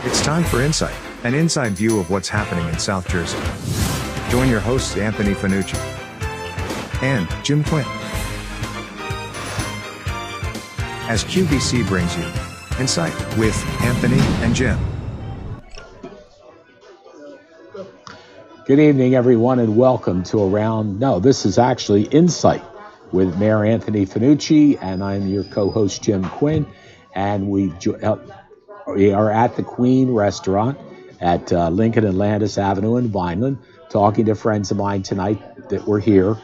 It's time for Insight, an inside view of what's happening in South Jersey. Join your hosts Anthony Fanucci and Jim Quinn as QVC brings you Insight with Anthony and Jim. Good evening, everyone, and welcome to this is actually Insight with Mayor Anthony Fanucci, and I'm your co-host, Jim Quinn, and we are at the Queen restaurant at Lincoln and Landis Avenue in Vineland, talking to friends of mine tonight that were here,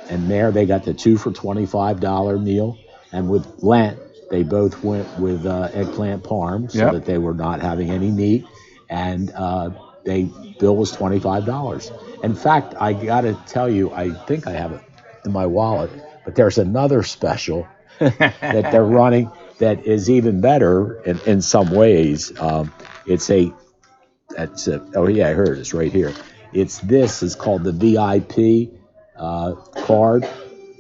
and there they got the 2 for $25 meal, and with Lent, they both went with eggplant parm, so that they were not having any meat, and bill was $25. In fact, I got to tell you, I think I have it in my wallet, but there's another special that they're running that is even better in some ways. Oh yeah, I heard it's right here. This is called the VIP card,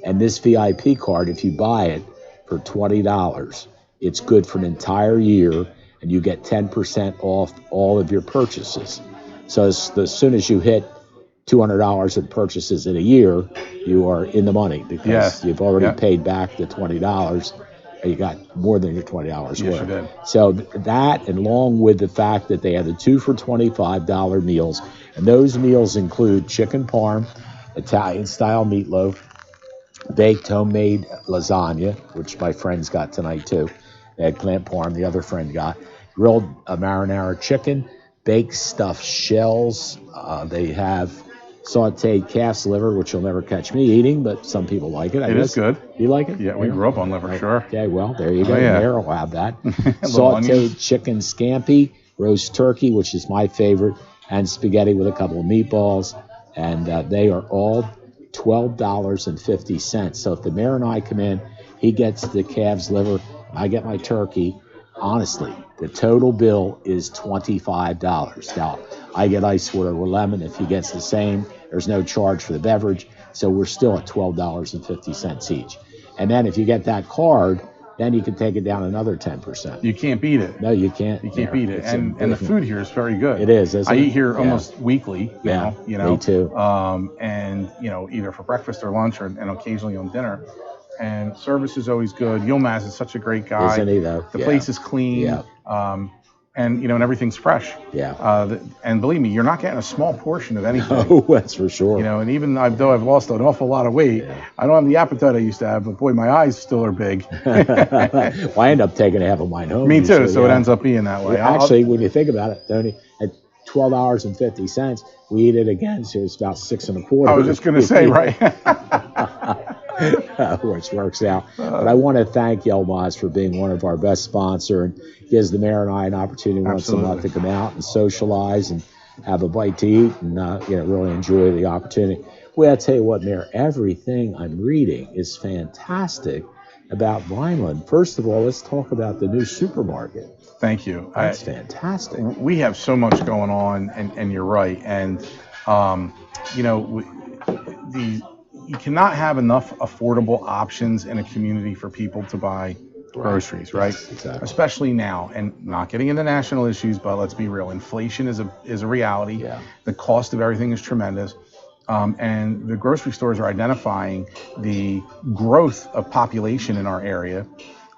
and this VIP card, if you buy it for $20, it's good for an entire year, and you get 10% off all of your purchases. So as soon as you hit $200 in purchases in a year, you are in the money because you've already paid back the $20. And you got more than your $20 worth. You did. So that, and along with the fact that they have the 2 for $25 meals, and those meals include chicken parm, Italian-style meatloaf, baked homemade lasagna, which my friends got tonight too, eggplant parm, the other friend got, grilled marinara chicken, baked stuffed shells. They have sauteed calf's liver, which you'll never catch me eating, but some people like it. It is good. You like it? Yeah, we grew up on liver, sure. Okay, well, there you go. Yeah. Mayor will have that. Sauteed chicken scampi, roast turkey, which is my favorite, and spaghetti with a couple of meatballs. And they are all $12.50. So if the mayor and I come in, he gets the calf's liver, I get my turkey. Honestly, the total bill is $25. Now, I get ice water with lemon. If he gets the same, there's no charge for the beverage. So we're still at $12.50 each. And then if you get that card, then you can take it down another 10%. You can't beat it. No, you can't. You can't beat it. And the food here is very good. It is, isn't it? I eat here almost weekly now, me too. And, either for breakfast or lunch and occasionally on dinner. And service is always good. Yilmaz is such a great guy. Isn't he, though? The place is clean. Yeah. And everything's fresh. Yeah. And believe me, you're not getting a small portion of anything. Oh, that's for sure. And even though I've lost an awful lot of weight, I don't have the appetite I used to have, but boy, my eyes still are big. Well, I end up taking half of mine home. Me too, so it ends up being that way. Actually, when you think about it, Tony, at $12.50, we eat it again, so it's about $6.25. I was just going to say, right? Which works out. But I want to thank Yilmaz for being one of our best sponsor, and gives the mayor and I an opportunity once a month to come out and socialize and have a bite to eat and really enjoy the opportunity. Well, I tell you what, Mayor, everything I'm reading is fantastic about Vineland. First of all, let's talk about the new supermarket. Thank you. That's fantastic. We have so much going on, and you're right. And you cannot have enough affordable options in a community for people to buy groceries, right? Yes, exactly. Especially now, and not getting into national issues, but let's be real. Inflation is a reality. Yeah. The cost of everything is tremendous. And the grocery stores are identifying the growth of population in our area,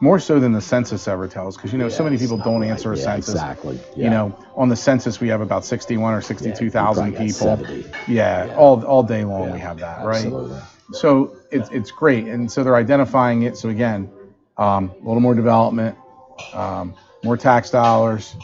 more so than the census ever tells, because so many people don't answer a census. Exactly. Yeah. On the census we have about 61 or 62,000 people. 70. All day long we have that, absolutely. right? So it's great, and so they're identifying it. So again, a little more development, more tax dollars,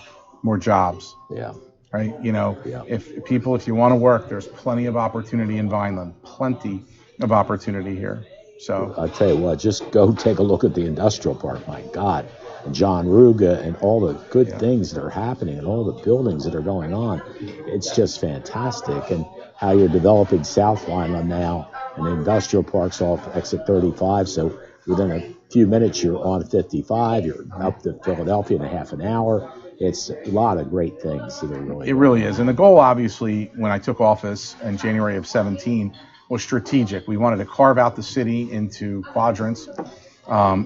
more jobs. Yeah. Right. If you want to work, there's plenty of opportunity in Vineland. Plenty of opportunity here. So I'll tell you what, just go take a look at the industrial park. My God, and John Ruga and all the good things that are happening and all the buildings that are going on. It's just fantastic. And how you're developing South Vineland now, and the industrial park's off exit 35. So within a few minutes, you're on 55. You're up to Philadelphia in a half an hour. It's a lot of great things that are really. It really is. And the goal, obviously, when I took office in January of 17, was strategic. We wanted to carve out the city into quadrants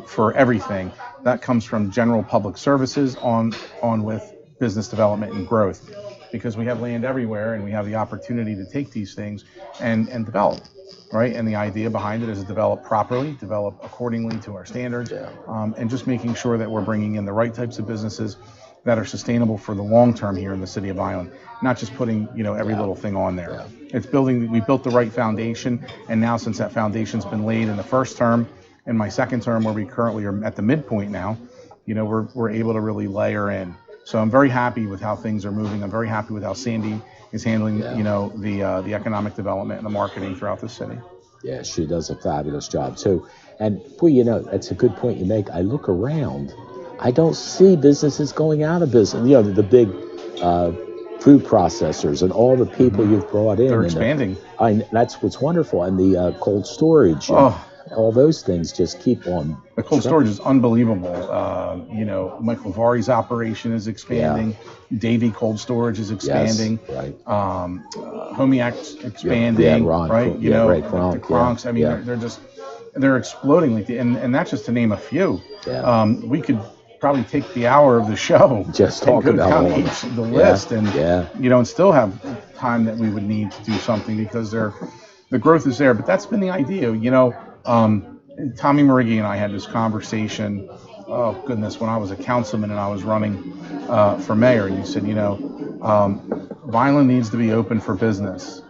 for everything. That comes from general public services on with business development and growth, because we have land everywhere and we have the opportunity to take these things and develop, right? And the idea behind it is to develop properly, develop accordingly to our standards, and just making sure that we're bringing in the right types of businesses that are sustainable for the long term here in the city of Island, not just putting, you know, every little thing on there. It's building, we built the right foundation, and now since that foundation's been laid in the first term, in my second term, where we currently are at the midpoint now, you know, we're able to really layer in. So I'm very happy with how things are moving. I'm very happy with how Sandy is handling, you know, the economic development and the marketing throughout the city. Yeah, she does a fabulous job too. And boy, you know, that's a good point you make. I look around, I don't see businesses going out of business. You know, the big food processors and all the people you've brought in. They're expanding. That's what's wonderful. And the cold storage. And all those things just keep on. The cold storage is unbelievable. You know, Michael Vari's operation is expanding. Davy Cold Storage is expanding. Yes, right. Homiac's expanding. Ron, right? You know, right, the Kronks. I mean, they're exploding. Like and that's just to name a few. We could probably take the hour of the show just talk and go about down each of the list, and you know, and still have time that we would need to do something, because the growth is there. But that's been the idea. You know, Tommy Marighi and I had this conversation. Oh goodness, when I was a councilman and I was running for mayor, and you said, you know, Vineland needs to be open for business,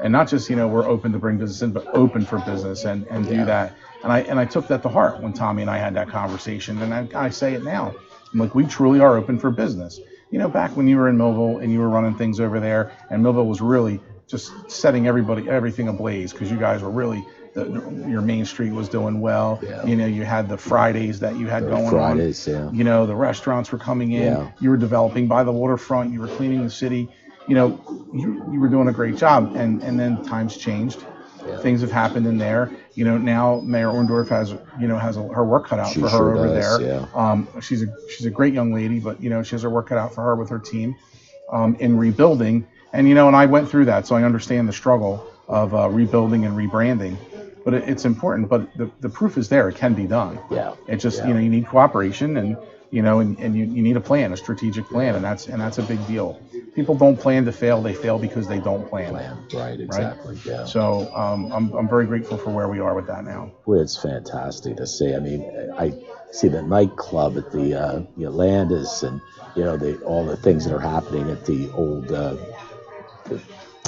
and not just, you know, we're open to bring business in, but open for business and do that. And I took that to heart when Tommy and I had that conversation, and I say it now. I'm like, we truly are open for business. You know, back when you were in Millville and you were running things over there, and Millville was really just setting everything ablaze, because you guys were really, your main street was doing well. You know, you had the Fridays that you had going on. You know, the restaurants were coming in. You were developing by the waterfront. You were cleaning the city. You know, you were doing a great job, and then times changed. Things have happened in there. You know, now Mayor Orndorff has her work cut out for her over there. She's a great young lady, but you know, she has her work cut out for her with her team in rebuilding. And you know, and I went through that, so I understand the struggle of rebuilding and rebranding. But it's important. But the proof is there; it can be done. It just you know, you need cooperation, and you know, and you need a plan, a strategic plan, and that's a big deal. People don't plan to fail; they fail because they don't plan. Right, exactly. Right? Yeah. So I'm very grateful for where we are with that now. Well, it's fantastic to see. I mean, I see the nightclub at the Landis, and you know, all the things that are happening at the old the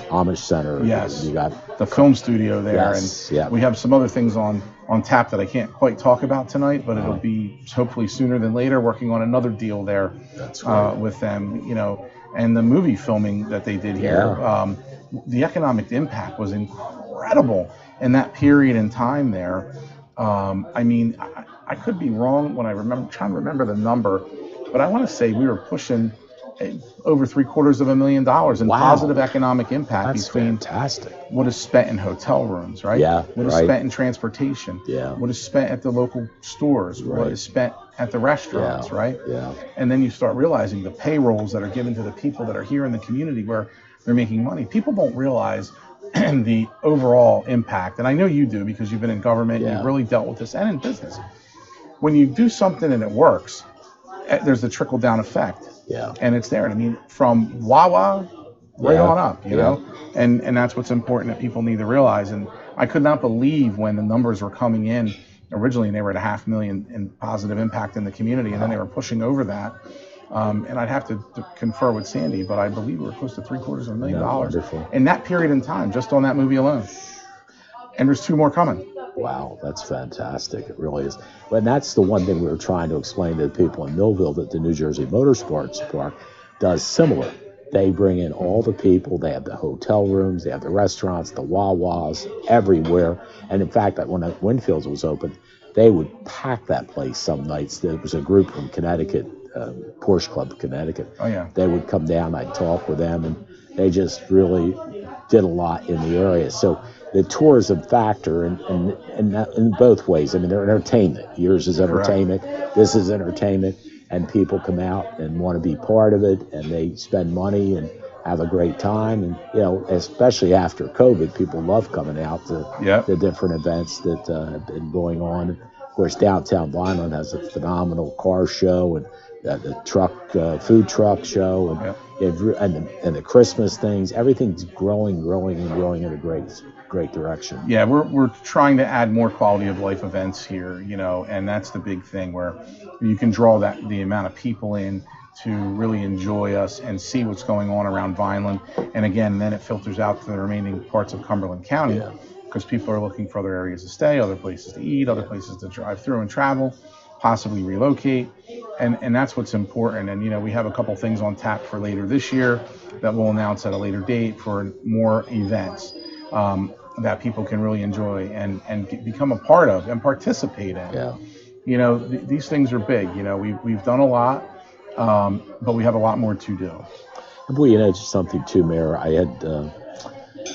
Amish Center. Yes. You got the film studio there, and we have some other things on tap that I can't quite talk about tonight, but it'll be hopefully sooner than later. Working on another deal there with them, you know, and the movie filming that they did here. The economic impact was incredible in that period in time there. I mean, I could be wrong when trying to remember the number, but I want to say we were pushing over $750,000 in positive economic impact. That's between fantastic. What is spent in hotel rooms, right? What is spent in transportation? What is spent at the local stores? What is spent at the restaurants, right? And then you start realizing the payrolls that are given to the people that are here in the community where they're making money. People don't realize the overall impact, and I know you do because you've been in government, you've really dealt with this, and in business. When you do something and it works, there's the trickle down effect. And it's there. And I mean, from Wawa right on up, you know, and that's what's important that people need to realize. And I could not believe when the numbers were coming in originally, and they were at 500,000 in positive impact in the community, and then they were pushing over that. And I'd have to confer with Sandy, but I believe we were close to $750,000 in that period in time, just on that movie alone. And there's 2 more coming. Wow, that's fantastic. It really is. And that's the one thing we were trying to explain to the people in Millville, that the New Jersey Motorsports Park does similar. They bring in all the people. They have the hotel rooms. They have the restaurants, the Wawas, everywhere. And in fact, when Winfield's was open, they would pack that place some nights. There was a group from Connecticut, Porsche Club Connecticut. They would come down. I'd talk with them, and they just really did a lot in the area. So the tourism factor in both ways. I mean, they're entertainment. Yours is entertainment. This is entertainment. And people come out and want to be part of it, and they spend money and have a great time. And, you know, especially after COVID, people love coming out to the different events that have been going on. Of course, downtown Vineland has a phenomenal car show, and the food truck show, and the Christmas things. Everything's growing in a great direction. Yeah, we're trying to add more quality of life events here, and that's the big thing where you can draw the amount of people in to really enjoy us and see what's going on around Vineland. And again, then it filters out to the remaining parts of Cumberland County because people are looking for other areas to stay, other places to eat, other places to drive through and travel, possibly relocate. And that's what's important. And, we have a couple things on tap for later this year that we'll announce at a later date for more events that people can really enjoy and become a part of and participate in. Yeah. These things are big. We've done a lot, but we have a lot more to do. Well, just something too, Mayor. I had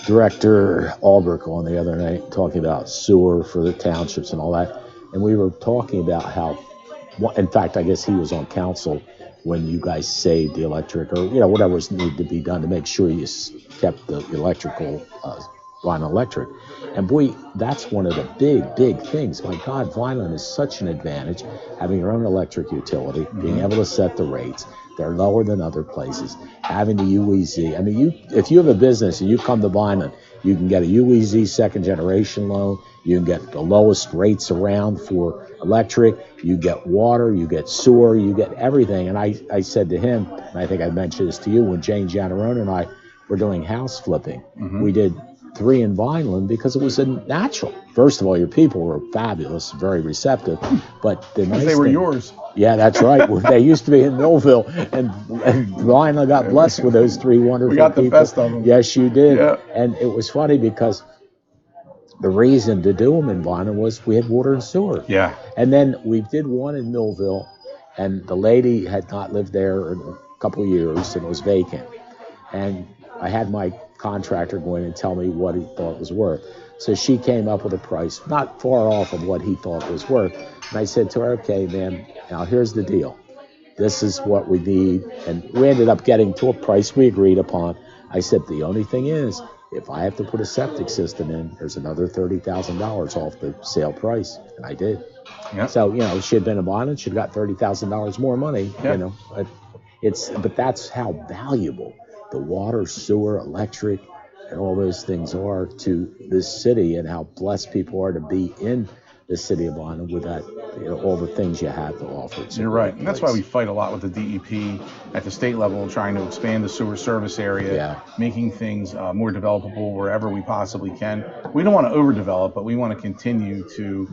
Director Albrecht on the other night talking about sewer for the townships and all that. And we were talking about how, in fact, I guess he was on council when you guys saved the electric or, whatever's needed to be done to make sure you kept the electrical, Vineland Electric. And boy, that's one of the big things. My God, Vineland is such an advantage, having your own electric utility, being able to set the rates. They're lower than other places. Having the UEZ. I mean, if you have a business and you come to Vineland, you can get a UEZ second generation loan. You can get the lowest rates around for electric. You get water, you get sewer, you get everything. And I said to him, and I think I mentioned this to you, when Jane Janarone and I were doing house flipping, we did 3 in Vineland because it was a natural. First of all, your people were fabulous, very receptive. But the nice they were thing, yours. Yeah, that's right. They used to be in Millville, and Vineland got blessed with those 3 wonderful people. We got the best of them. Yes, you did. Yeah. And it was funny because the reason to do them in Vineland was we had water and sewer. Yeah. And then we did one in Millville, and the lady had not lived there in a couple of years, and it was vacant. And I had my contractor go in and tell me what he thought it was worth. So she came up with a price not far off of what he thought it was worth. And I said to her, okay, ma'am, now here's the deal. This is what we need. And we ended up getting to a price we agreed upon. I said, the only thing is, if I have to put a septic system in, there's another $30,000 off the sale price. And I did. Yep. So, she had been in Vineland, she'd got $30,000 more money, Yep. But that's how valuable the water, sewer, electric, and all those things are to this city, and how blessed people are to be in the city of Vineland with that, all the things you have to offer. You're right. And that's why we fight a lot with the DEP at the state level and trying to expand the sewer service area, making things more developable wherever we possibly can. We don't want to overdevelop, but we want to continue to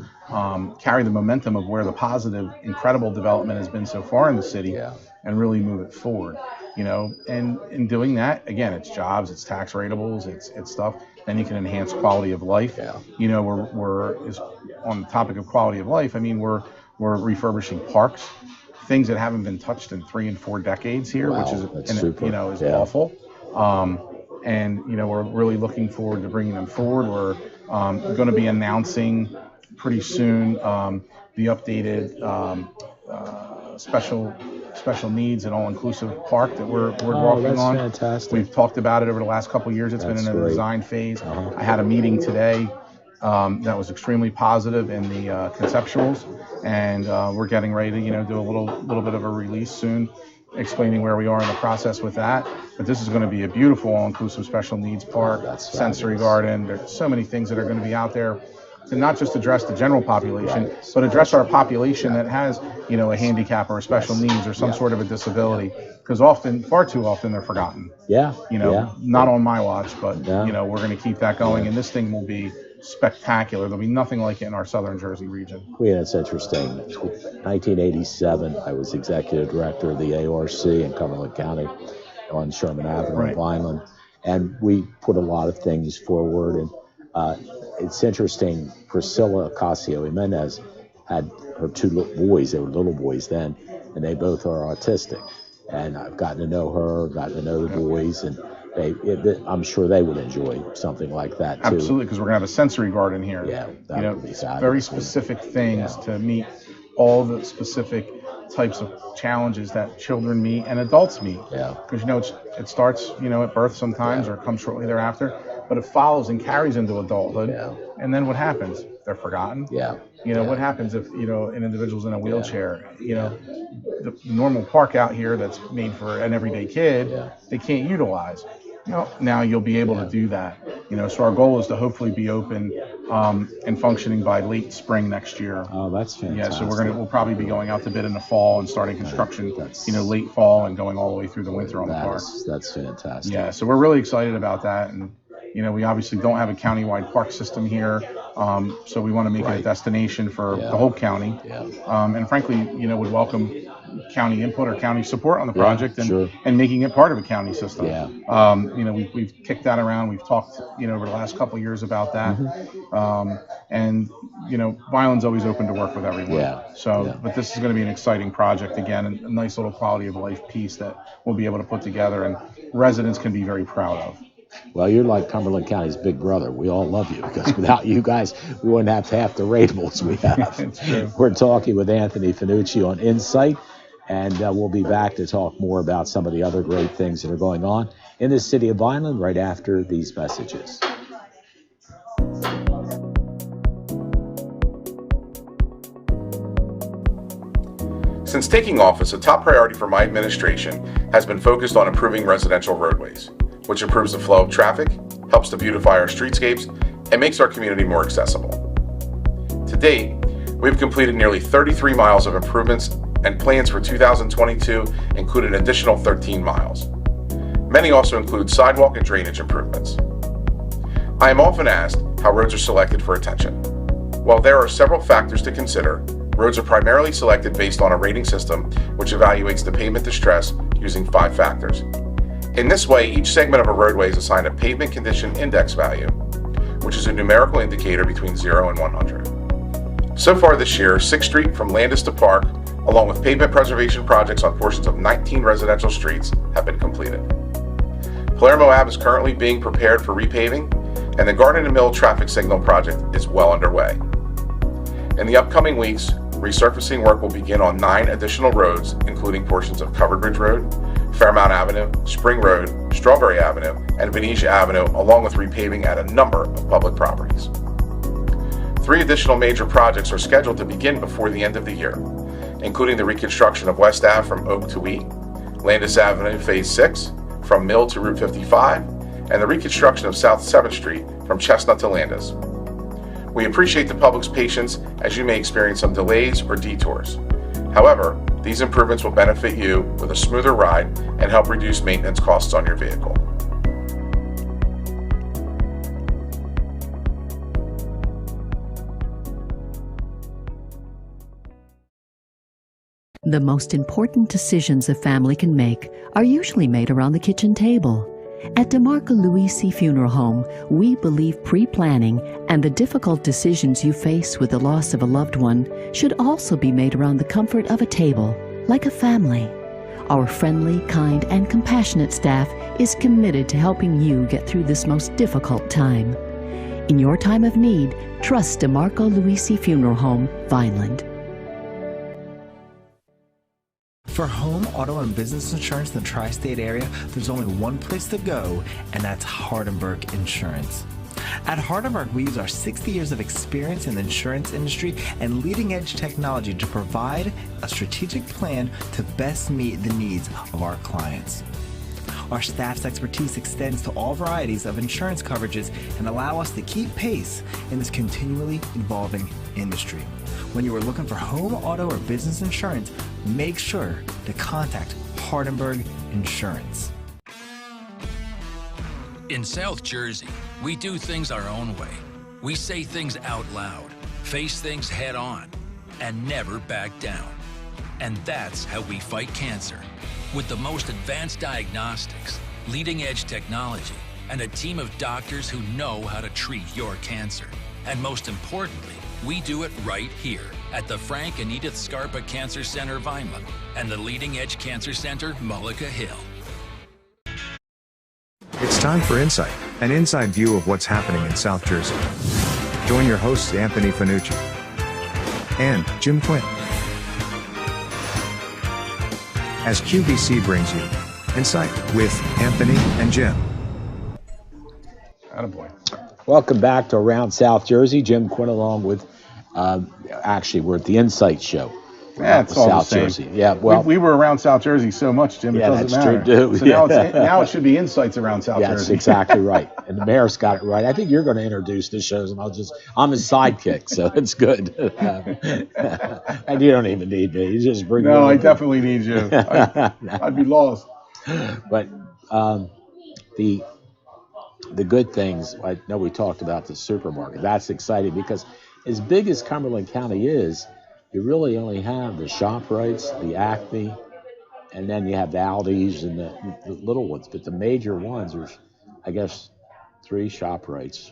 carry the momentum of where the positive, incredible development has been so far in the city and really move it forward. And in doing that, again, it's jobs, it's tax rateables, it's stuff. Then you can enhance quality of life. We're on the topic of quality of life. I mean, we're refurbishing parks, things that haven't been touched in 3 and 4 decades here, which is is awful. And we're really looking forward to bringing them forward. We're going to be announcing pretty soon the updated special needs and all-inclusive park that we're working on. Fantastic. We've talked about it over the last couple of years. It's been in the design phase. I had a meeting today that was extremely positive in the conceptuals, and we're getting ready to do a little bit of a release soon, explaining where we are in the process with that. But this is going to be a beautiful all-inclusive special needs park, sensory garden. There's so many things that are going to be out there to not just address the general population, but address our population that has, a handicap or a special needs or some sort of a disability. Because far too often, they're forgotten. Not on my watch, but we're going to keep that going, and this thing will be spectacular. There'll be nothing like it in our southern Jersey region. Yeah, that's interesting. 1987, I was executive director of the ARC in Cumberland County on Sherman Avenue in Vineland, and we put a lot of things forward. And it's interesting, Priscilla Ocasio-Jimenez had her 2 little boys. They were little boys then, and they both are autistic. And I've gotten to know her, gotten to know the boys, and I'm sure they would enjoy something like that too. Absolutely, because we're going to have a sensory garden here. That would be fabulous. Very specific things to meet all the specific types of challenges that children meet and adults meet. Because it starts at birth sometimes or comes shortly thereafter, but it follows and carries into adulthood. And then what happens? they're forgotten. Yeah. What happens if, an individual's in a wheelchair, the normal park out here that's made for an everyday kid, they can't utilize. Now you'll be able to do that. So our goal is to hopefully be open and functioning by late spring next year. Oh, that's fantastic. Yeah, so we'll probably be going out to bid in the fall and starting construction, late fall and going all the way through the winter on the park. That's fantastic. Yeah, so we're really excited about that. And, we obviously don't have a countywide park system here. So we want to make it a destination for the whole county. And frankly, would welcome county input or county support on the project and making it part of a county system. We've kicked that around. We've talked, over the last couple of years about that. And Vineland's always open to work with everyone. But this is going to be an exciting project again, and a nice little quality of life piece that we'll be able to put together and residents can be very proud of. Well, you're like Cumberland County's big brother. We all love you because without you guys, we wouldn't have half the ratables we have. It's true. We're talking with Anthony Fanucci on Insight, and we'll be back to talk more about some of the other great things that are going on in the city of Vineland right after these messages. Since taking office, a top priority for my administration has been focused on improving residential roadways, which improves the flow of traffic, helps to beautify our streetscapes, and makes our community more accessible. To date, we've completed nearly 33 miles of improvements, and plans for 2022 include an additional 13 miles. Many also include sidewalk and drainage improvements. I am often asked how roads are selected for attention. While there are several factors to consider, roads are primarily selected based on a rating system which evaluates the pavement distress using 5 factors. In this way, each segment of a roadway is assigned a pavement condition index value, which is a numerical indicator between 0 and 100. So far this year, 6th Street from Landis to Park, along with pavement preservation projects on portions of 19 residential streets, have been completed. Palermo Ave is currently being prepared for repaving, and the Garden and Mill traffic signal project is well underway. In the upcoming weeks, resurfacing work will begin on 9 additional roads, including portions of Covered Bridge Road, Fairmount Avenue, Spring Road, Strawberry Avenue, and Venetia Avenue, along with repaving at a number of public properties. 3 additional major projects are scheduled to begin before the end of the year, including the reconstruction of West Ave from Oak to Wheat, Landis Avenue Phase 6, from Mill to Route 55, and the reconstruction of South 7th Street from Chestnut to Landis. We appreciate the public's patience as you may experience some delays or detours. However, these improvements will benefit you with a smoother ride and help reduce maintenance costs on your vehicle. The most important decisions a family can make are usually made around the kitchen table. At DeMarco Luisi Funeral Home, we believe pre-planning and the difficult decisions you face with the loss of a loved one should also be made around the comfort of a table, like a family. Our friendly, kind, and compassionate staff is committed to helping you get through this most difficult time. In your time of need, trust DeMarco Luisi Funeral Home, Vineland. For home, auto, and business insurance in the tri-state area, there's only one place to go, and that's Hardenberg Insurance. At Hardenberg, we use our 60 years of experience in the insurance industry and leading-edge technology to provide a strategic plan to best meet the needs of our clients. Our staff's expertise extends to all varieties of insurance coverages and allow us to keep pace in this continually evolving industry. When you are looking for home, auto, or business insurance, make sure to contact Hardenberg Insurance. In South Jersey, we do things our own way. We say things out loud, face things head on, and never back down. And that's how we fight cancer. With the most advanced diagnostics, leading-edge technology, and a team of doctors who know how to treat your cancer. And most importantly, we do it right here at the Frank and Edith Scarpa Cancer Center, Vineland, and the Leading Edge Cancer Center, Mullica Hill. It's time for Insight, an inside view of what's happening in South Jersey. Join your hosts Anthony Fanucci and Jim Quinn as QVC brings you Insight with Anthony and Jim. Attaboy. Welcome back to Around South Jersey. Jim Quinn along with, actually, we're at the Insight Show. Yeah, it's all South the same. Jersey. Yeah, well, we were around South Jersey so much, Jim. Yeah, it doesn't that's matter. true, too. So Yeah. now it should be Insights around South yeah, that's Jersey. exactly right. And the mayor's got it right. I think you're going to introduce the shows, and I'm his sidekick, so it's good. And you don't even need me. You just bring. No, I definitely need you. I'd be lost. But the good things, I know we talked about the supermarket. That's exciting because as big as Cumberland County is, you really only have the ShopRites, the Acme, and then you have the Aldi's and the little ones. But the major ones are, I guess, 3 ShopRites,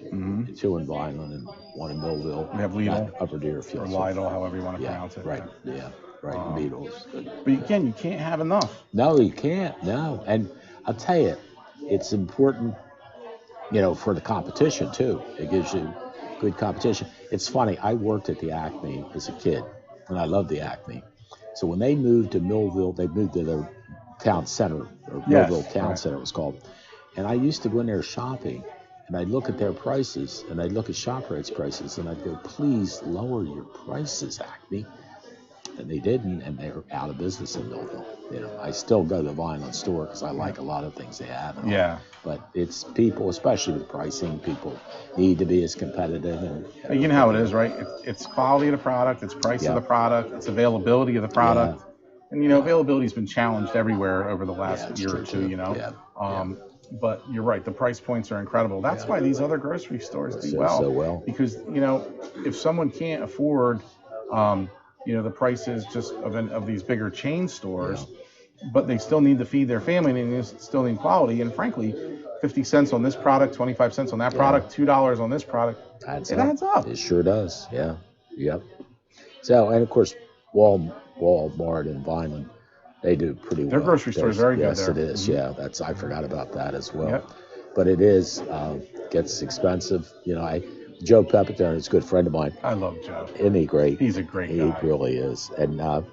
2 in Vineland and 1 in Millville. We have Lidl, Upper Deerfield. or Lidl, however you want to pronounce it. Right. Yeah. Right. Lidl's good. But again, you can't have enough. No, you can't. No. And I'll tell you, it's important, for the competition too. It gives you good competition. It's funny. I worked at the Acme as a kid, and I loved the Acme. So when they moved to Millville, they moved to their town center, or Millville Town Center it was called. And I used to go in there shopping, and I'd look at their prices, and I'd look at ShopRite's prices, and I'd go, please lower your prices, Acme. And they didn't, and they're out of business in Millville. I still go to the Vineland store because I like a lot of things they have. Yeah. But it's people, especially with pricing, people need to be as competitive. And you know how it is, right? It's quality of the product, it's price of the product, it's availability of the product. And, availability has been challenged everywhere over the last year or two, But you're right, the price points are incredible. That's why these other grocery stores do well. So well. Because, if someone can't afford, the prices just of these bigger chain stores, but they still need to feed their family and they still need quality. And frankly, 50 cents on this product, 25 cents on that product, $2 on this product, adds up. It sure does. Yeah. Yep. So, and of course, Walmart and Vineland, they do pretty well. Their grocery store is very good Yes, there. it is. Yeah. I forgot about that as well. Yep. But it is, gets expensive. Joe Pepitone is a good friend of mine. I love Joe. Isn't he great? He's a great guy. He really is. And a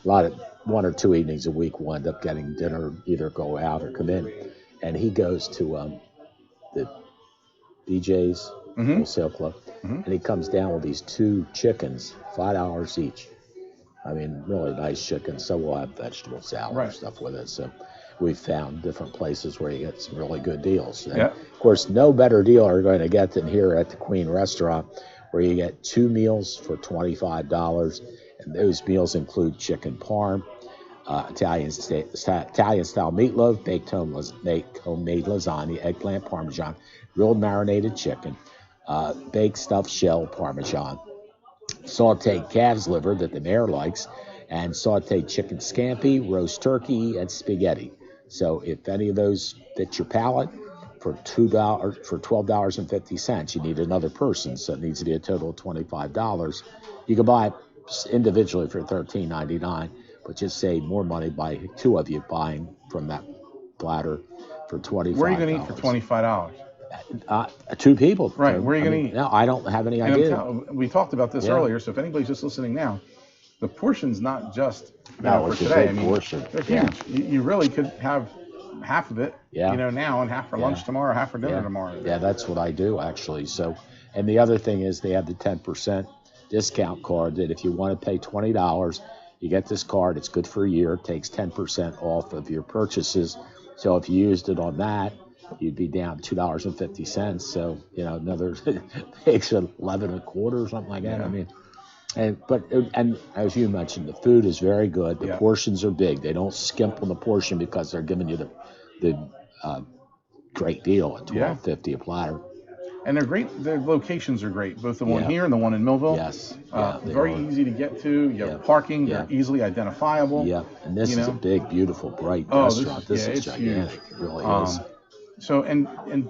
lot of 1 or 2 evenings a week we'll end up getting dinner, either go out or come in. And he goes to the BJ's Wholesale Club, and he comes down with these 2 chickens, $5 each. I mean, really nice chickens. So we'll have vegetable salad and stuff with it. So we've found different places where you get some really good deals. And of course, no better deal are going to get than here at the Queen Restaurant, where you get 2 meals for $25. And those meals include chicken parm, Italian style meatloaf, baked homemade lasagna, eggplant parmesan, grilled marinated chicken, baked stuffed shell parmesan, sauteed calf's liver that the mayor likes, and sauteed chicken scampi, roast turkey, and spaghetti. So if any of those fit your palate, for $12.50, you need another person, so it needs to be a total of $25. You can buy it individually for $13.99, but just save more money by 2 of you buying from that platter for $25. Where are you going to eat for $25? 2 people. Right. Where are you going to eat? No, I don't have any idea. We talked about this earlier, so if anybody's just listening now, the portion's not just for it's today. A big portion. They're huge. You really could have half of it, now, and half for lunch tomorrow, half for dinner tomorrow. Yeah, that's what I do actually. So, and the other thing is they have the 10% discount card that if you want to pay $20, you get this card. It's good for a year. It takes 10% off of your purchases. So if you used it on that, you'd be down $2.50. So, another takes 11 a quarter or something like that. I mean, and as you mentioned, the food is very good. The portions are big. They don't skimp on the portion because they're giving you the great deal at $12.50 a platter. And they're great. Their locations are great. Both the one here and the one in Millville. Yes. Very easy to get to. You have parking. They're easily identifiable. Yeah. And this is a big, beautiful, bright restaurant. This is gigantic. Huge. It really is. So, and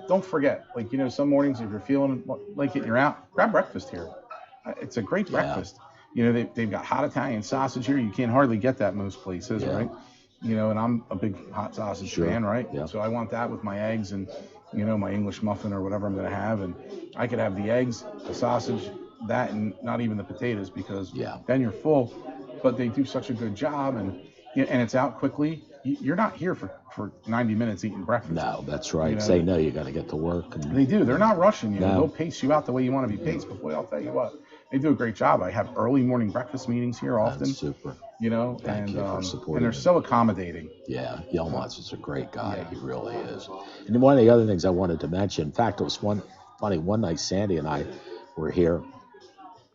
don't forget, some mornings if you're feeling like it, you're out, grab breakfast here. It's a great breakfast. They've got hot Italian sausage here. You can't hardly get that most places, right? And I'm a big hot sausage fan, right? Yeah. So I want that with my eggs and, my English muffin or whatever I'm going to have. And I could have the eggs, the sausage, that, and not even the potatoes because then you're full. But they do such a good job. And, and it's out quickly, you're not here for 90 minutes eating breakfast. No, that's right. You know, Say no, you got to get to work. And they do. They're not rushing you. No. They'll pace you out the way you want to be paced. But boy, I'll tell you what, they do a great job. I have early morning breakfast meetings here often. That's super. You know, Thank you for supporting and they're me. so accommodating. Yeah, Yelmont's is a great guy. Yeah. He really is. And one of the other things I wanted to mention, in fact, it was one night Sandy and I were here,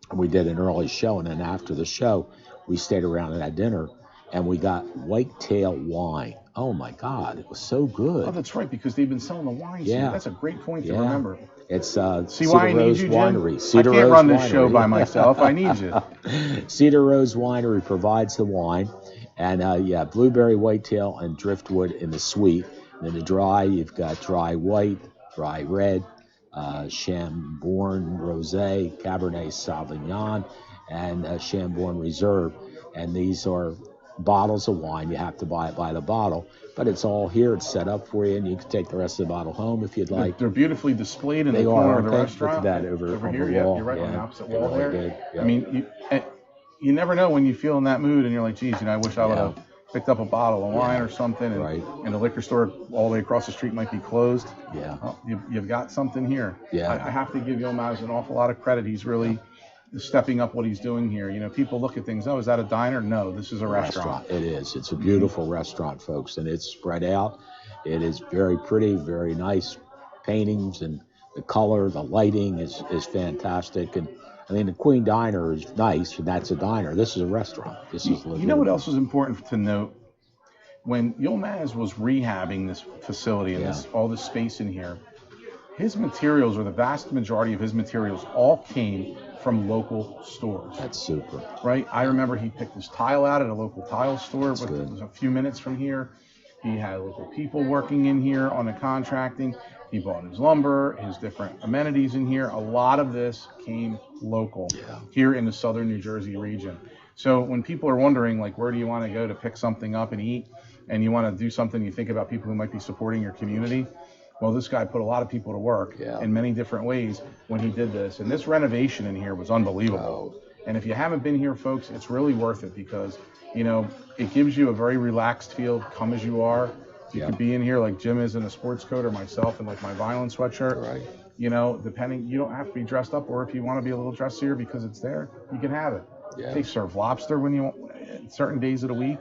and we did an early show, and then after the show, we stayed around and had dinner, and we got whitetail wine. Oh my God, it was so good. Oh, that's right, because they've been selling the wines. Yeah. Here. That's a great point to remember. It's See Cedar why I need Rose you, Jim? Winery. Cedar I can't Rose run this Winery. show by myself. I need you. Cedar Rose Winery provides the wine, and blueberry, whitetail, and driftwood in the sweet. And in the dry, you've got dry white, dry red, Chambord Rosé, Cabernet Sauvignon, and Chambord Reserve. And these are bottles of wine. You have to buy it by the bottle, but it's all here. It's set up for you, and you can take the rest of the bottle home if you'd like. They're beautifully displayed in They the corner are, of the aren't they? restaurant. Look at that over on here. the Yeah, wall. you're right on the Yeah, opposite they're wall really there. good. Yeah. I mean, you never know when you feel in that mood, and you're like, geez, I wish I would have picked up a bottle of wine or something, and, Right. and the liquor store all the way across the street might be closed. Yeah. Well, you've got something here. Yeah. I have to give Yilmaz an awful lot of credit. He's really stepping up what he's doing here. You know, people look at things, oh, is that a diner? No, this is a restaurant. It is. It's a beautiful restaurant, folks, and it's spread out. It is very pretty, very nice paintings, and the color, the lighting is fantastic. And I mean, the Queen Diner is nice, and that's a diner. This is a restaurant. This is You know what else is important to note? When Yilmaz was rehabbing this facility and all this space in here, his materials, or the vast majority of his materials, all came from local stores. That's super. Right? I remember he picked his tile out at a local tile store. It was a few minutes from here. He had local people working in here on the contracting. He bought his lumber, his different amenities in here. A lot of this came local here in the southern New Jersey region. So when people are wondering, like, where do you want to go to pick something up and eat, and you want to do something, you think about people who might be supporting your community. Well, this guy put a lot of people to work in many different ways when he did this. And this renovation in here was unbelievable. And if you haven't been here, folks, it's really worth it, because, you know, it gives you a very relaxed feel. Come as you are. You could be in here like Jim is in a sports coat, or myself in like my Violent sweatshirt. Right. You know, depending, you don't have to be dressed up, or if you want to be a little dressier because it's there, you can have it. Yeah. They serve lobster when you want, certain days of the week.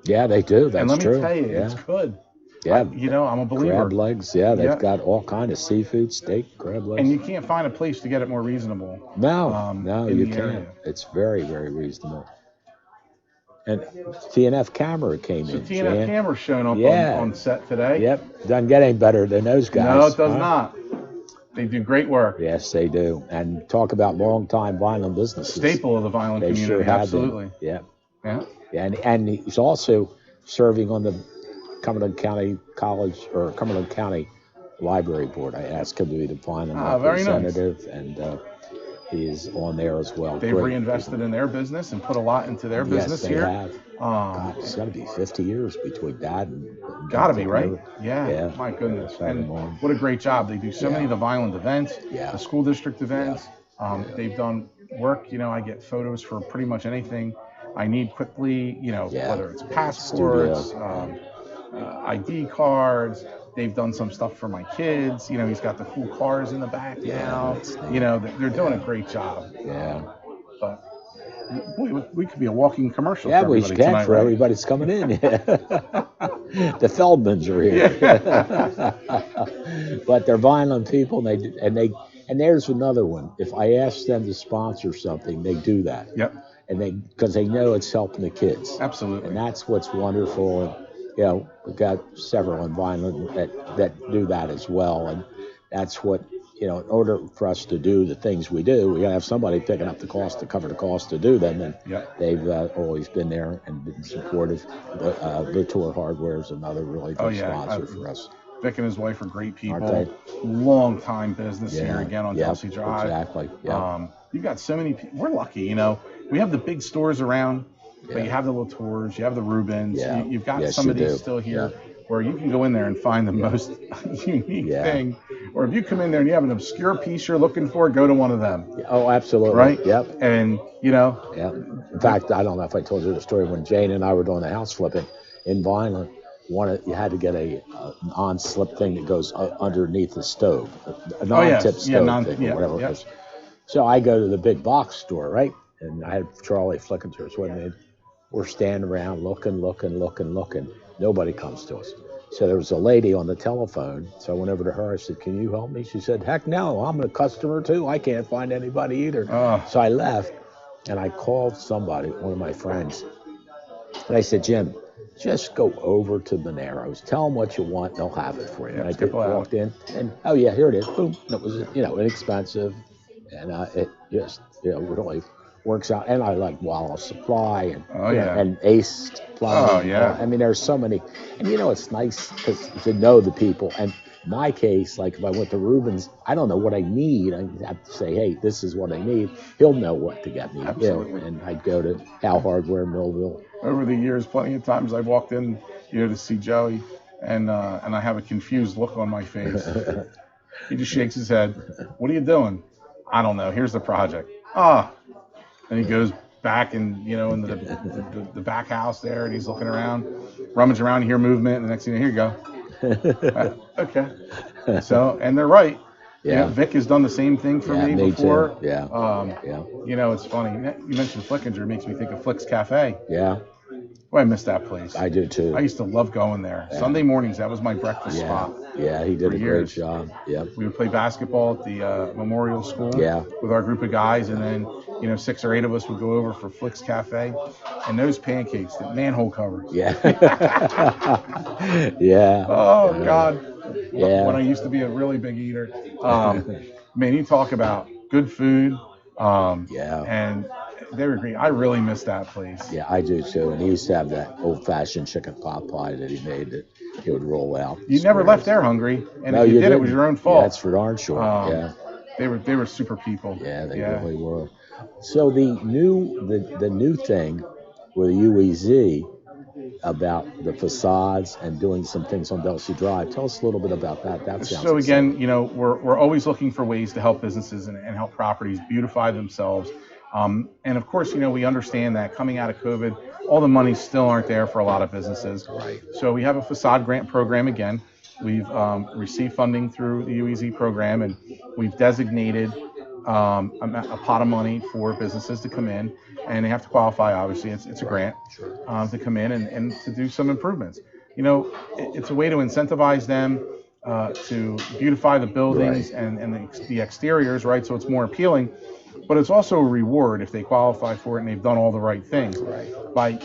Yeah, they do. That's and let true. me tell you, it's good. Yeah. You know, I'm a believer. Crab legs. Yeah, they've got all kind of seafood, steak, crab legs. And you can't find a place to get it more reasonable. No, you can't. area. It's very, very reasonable. And TNF camera came in. TNF Jan. camera showing up on set today. Yep, doesn't get any better than those guys. No, it does not. They do great work. Yes, they do. And talk about long-time violent businesses. Staple of the violent They community, sure have absolutely. been. Yeah. Yeah. And he's also serving on the Cumberland County College, or Cumberland County Library Board. I asked him to be the violent representative, and he's on there as well. They've reinvested in their business and put a lot into their business they here. Have. God, it's got to be 50 years between Dad and Got to be, right? over. Yeah. My goodness. And on. what a great job. They do so many of the violent events, the school district events. They've done work. You know, I get photos for pretty much anything I need quickly, you know, whether it's passports, ID cards. They've done some stuff for my kids. You know, he's got the cool cars in the back now. You know, they're doing a great job. Yeah. But boy, we could be a walking commercial. Yeah, for we everybody can tonight, for right? everybody's coming in. The Feldmans are here. But they're violent people, and there's another one. If I ask them to sponsor something, they do that. Yep. And because they know it's helping the kids. Absolutely. And that's what's wonderful. And, you know, we've got several in violent that do that as well. And that's what, you know, in order for us to do the things we do, we got to have somebody picking up the cost to cover the cost to do them. And they've always been there and been supportive. Latour Hardware is another really good sponsor for us. Vic and his wife are great people. Long time business here again on Chelsea Drive. Exactly. You've got so many people. We're lucky, you know. We have the big stores around, but you have the Latours, you have the Rubens. You've got some of these still here where you can go in there and find the most unique thing Or if you come in there and you have an obscure piece you're looking for, go to one of them. Oh, absolutely. Right? Yep. And, Yeah. In fact, I don't know if I told you the story when Jane and I were doing the house flipping in Vineland. You had to get a non-slip thing that goes underneath the stove, a non-tip stove thing or whatever it was. So I go to the big box store, right? And I had Charlie flicking through us with me. We're standing around looking. Nobody comes to us. So there was a lady on the telephone. So I went over to her. I said, "Can you help me?" She said, "Heck no, I'm a customer too. I can't find anybody either." So I left and I called somebody, one of my friends. And I said, "Jim, just go over to the Narrows. Tell them what you want. They'll have it for you." And I walked in and, oh yeah, here it is. Boom. And it was, inexpensive. And it just, really works out. And I like Wallace Supply and and Ace Plumbing. I mean, there's so many. And it's nice to know the people. And in my case, like if I went to Rubens, I don't know what I need. I have to say, hey, this is what I need. He'll know what to get me. Absolutely. And I'd go to Hal Hardware, Millville. Over the years, plenty of times I've walked in, to see Joey, and I have a confused look on my face. He just shakes his head. "What are you doing?" "I don't know. Here's the project." And he goes back and into the back house there, and he's looking around, rummaging around, you hear movement, and the next thing here you go. Okay. So, and they're right. Yeah. Vic has done the same thing for me before. Too. Yeah. It's funny. You mentioned Flickinger, it makes me think of Flick's Cafe. Yeah. Boy, I miss that place. I do too. I used to love going there. Yeah. Sunday mornings, that was my breakfast spot. Yeah, he did a great job. Yeah. We would play basketball at the Memorial School with our group of guys, and then 6 or 8 of us would go over for Flick's Cafe, and those pancakes, the manhole covers. Yeah. Yeah. Oh God. Yeah. When I used to be a really big eater, man, you talk about good food. And they were great. I really miss that place. Yeah, I do too. And he used to have that old-fashioned chicken pot pie that he made that he would roll out. You never left there hungry, and if you did, it was your own fault. Yeah, that's for darn sure. They were super people. Yeah, they really were. So the new thing with the UEZ about the facades and doing some things on Belsey Drive. Tell us a little bit about that. That sounds so again, we're always looking for ways to help businesses and help properties beautify themselves. And of course, we understand that coming out of COVID, all the monies still aren't there for a lot of businesses. Right. So we have a facade grant program again. We've received funding through the UEZ program, and we've designated a pot of money for businesses to come in, and they have to qualify. Obviously, it's a grant to come in and to do some improvements. It's a way to incentivize them to beautify the buildings and the exteriors, right? So it's more appealing. But it's also a reward if they qualify for it and they've done all the right things. By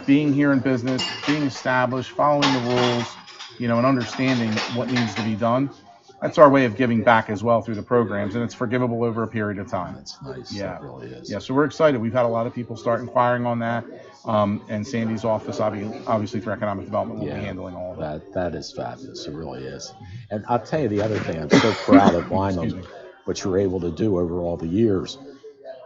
being here in business, being established, following the rules, and understanding what needs to be done. That's our way of giving back as well through the programs, and it's forgivable over a period of time. That's nice. Yeah, it really is. Yeah, so we're excited. We've had a lot of people start inquiring on that, and Sandy's office, obviously for economic development, will be handling all of that. That is fabulous. It really is. And I'll tell you the other thing. I'm so proud of Vineland, what you were able to do over all the years.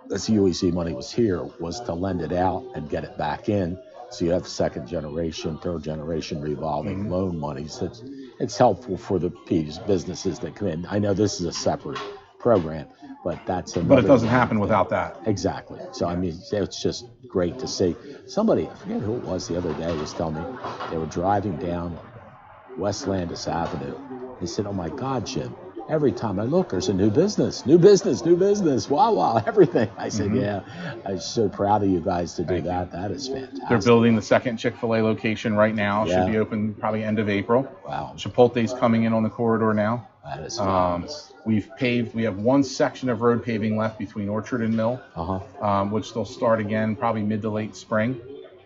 This UEC money was here, was to lend it out and get it back in. So you have second generation, third generation revolving loan monies. It's helpful for the businesses that come in. I know this is a separate program, but that's another. But it doesn't happen without that. Exactly. So I mean, it's just great to see. Somebody, I forget who it was the other day, was telling me they were driving down West Landis Avenue. They said, "Oh my God, Jim, every time I look, there's a new business. Wow, everything." I said, "Yeah, I'm so proud of you guys to do that. That is fantastic." They're building the second Chick-fil-A location right now. Should be open probably end of April. Wow. Chipotle's coming in on the corridor now. That is fabulous. We've paved. We have one section of road paving left between Orchard and Mill, which they'll start again probably mid to late spring.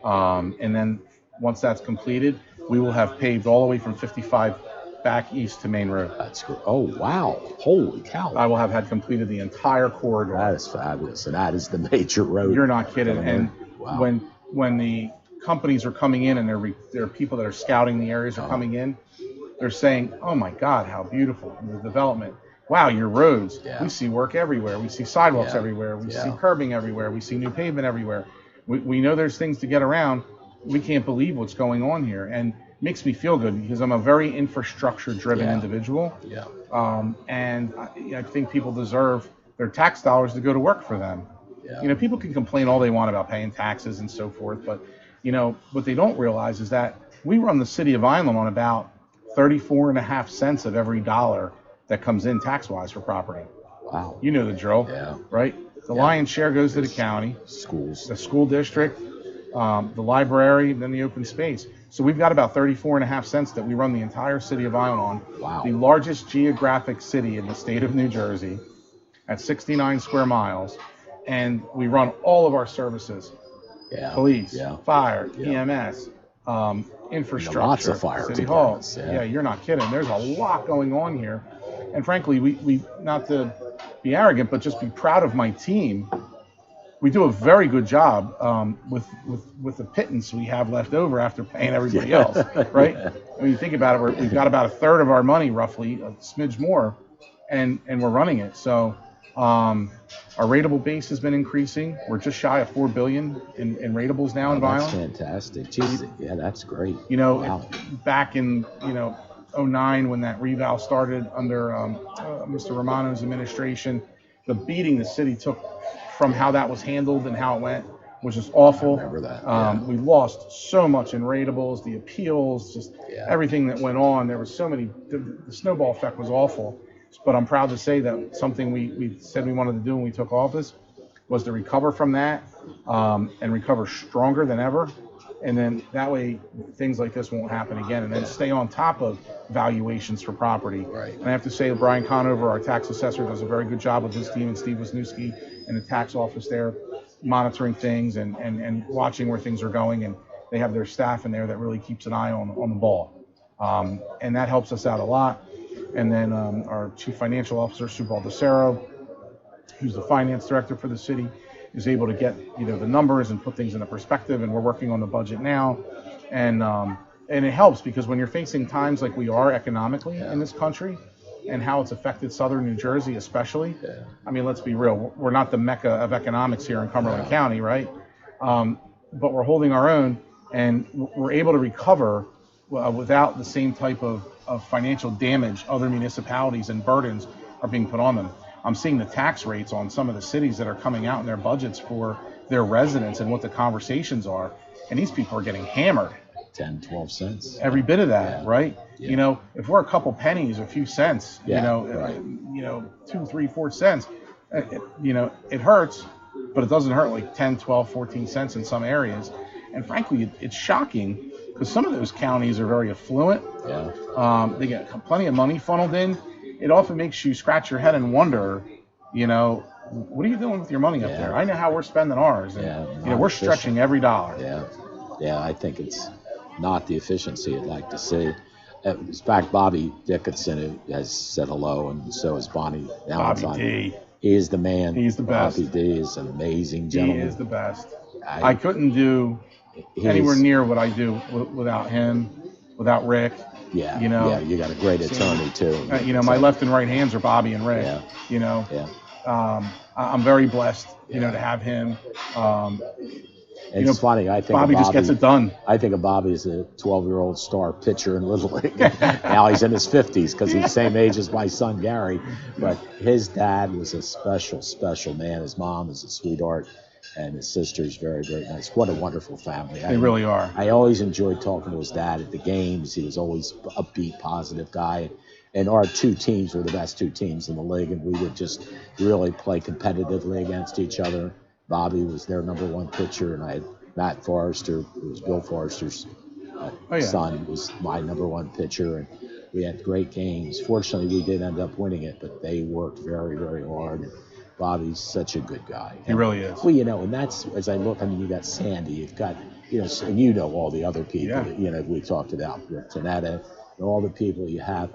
And then once that's completed, we will have paved all the way from 55 back east to Main Road. That's good. Oh, wow. Holy cow. I will have had completed the entire corridor. That is fabulous. And that is the major road. You're not kidding. And when the companies are coming in and there are people that are scouting the areas are coming in, they're saying, "Oh my God, how beautiful the development. Wow, your roads. We see work everywhere. We see sidewalks everywhere. We see curbing everywhere. We see new pavement everywhere. We know there's things to get around. We can't believe what's going on here." And makes me feel good because I'm a very infrastructure-driven individual. Yeah. And I think people deserve their tax dollars to go to work for them. Yeah. People can complain all they want about paying taxes and so forth, but what they don't realize is that we run the city of Island on about 34.5 cents of every dollar that comes in tax-wise for property. Wow. You know the drill, right? The lion's share goes to the county, schools, the school district, the library, and then the open space. So we've got about 34.5 cents that we run the entire city of Island on. Wow. The largest geographic city in the state of New Jersey at 69 square miles. And we run all of our services. Yeah. Police, fire, EMS, infrastructure, lots of fire city hall. Yeah, you're not kidding. There's a lot going on here. And frankly, we not to be arrogant, but just be proud of my team. We do a very good job with the pittance we have left over after paying everybody else, right? When you think about it, we've got about a third of our money, roughly, a smidge more, and we're running it. So our rateable base has been increasing. We're just shy of $4 billion in ratables now in Violent. That's fantastic. Jeez, yeah, that's great. Back in 2009 when that reval started under Mr. Romano's administration, the beating the city took from how that was handled and how it went was just awful. I remember that. We lost so much in ratables, the appeals, just everything that went on. There was so many. The snowball effect was awful. But I'm proud to say that something we said we wanted to do when we took office was to recover from that and recover stronger than ever. And then that way things like this won't happen again. And then stay on top of valuations for property. Right. And I have to say Brian Conover, our tax assessor, does a very good job with his team, and Steve Wisniewski in the tax office there, monitoring things and watching where things are going. And they have their staff in there that really keeps an eye on the ball. And that helps us out a lot. And then our chief financial officer, Sue Baldessaro, who's the finance director for the city, is able to get the numbers and put things into perspective. And we're working on the budget now, and it helps because when you're facing times like we are economically in this country, and how it's affected southern New Jersey especially. I mean, let's be real. We're not the mecca of economics here in Cumberland County, right? But we're holding our own, and we're able to recover without the same type of financial damage other municipalities and burdens are being put on them. I'm seeing the tax rates on some of the cities that are coming out in their budgets for their residents and what the conversations are, and these people are getting hammered. 10, 12 cents. Every bit of that, right? Yeah. If we're a couple pennies, a few cents, right. 2, 3, 4 cents, it hurts, but it doesn't hurt like 10, 12, 14 cents in some areas. And frankly, it's shocking because some of those counties are very affluent. They get plenty of money funneled in. It often makes you scratch your head and wonder, what are you doing with your money up there? I know how we're spending ours. And, we're stretching every dollar. I think it's not the efficiency I'd like to see. In fact, Bobby Dickinson has said hello, and so has Bonnie Valentine. Bobby D. He is the man. He's the best. Bobby D is an amazing gentleman. He is the best. I couldn't do anywhere near what I do without him, without Rick. You got a great attorney too. My left and right hands are Bobby and Rick. I'm very blessed, to have him. It's funny. I think Bobby just gets it done. I think of Bobby as a 12-year-old star pitcher in Little League. Now he's in his 50s because he's the same age as my son Gary. But his dad was a special, special man. His mom is a sweetheart, and his sister's very, very nice. What a wonderful family. They really are. I always enjoyed talking to his dad at the games. He was always a upbeat, positive guy. And our two teams were the best two teams in the league, and we would just really play competitively against each other. Bobby was their number one pitcher, and I had Matt Forrester, who was Bill Forrester's son, was my number one pitcher, and we had great games. Fortunately, we did end up winning it, but they worked very, very hard. And Bobby's such a good guy. He really is. Well, and that's, as I look, you got Sandy, you've got, and all the other people, we talked about, Tanetta, and all the people you have.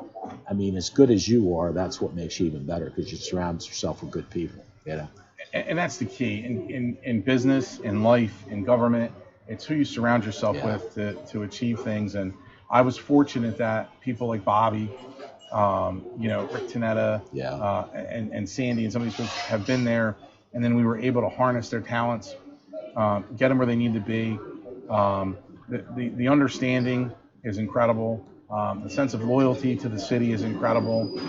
I mean, as good as you are, that's what makes you even better, because you surround yourself with good people, And that's the key in business, in life, in government. It's who you surround yourself with to achieve things. And I was fortunate that people like Bobby, Rick Tanetta, and Sandy, and some of these folks have been there. And then we were able to harness their talents, get them where they need to be. The understanding is incredible. The sense of loyalty to the city is incredible.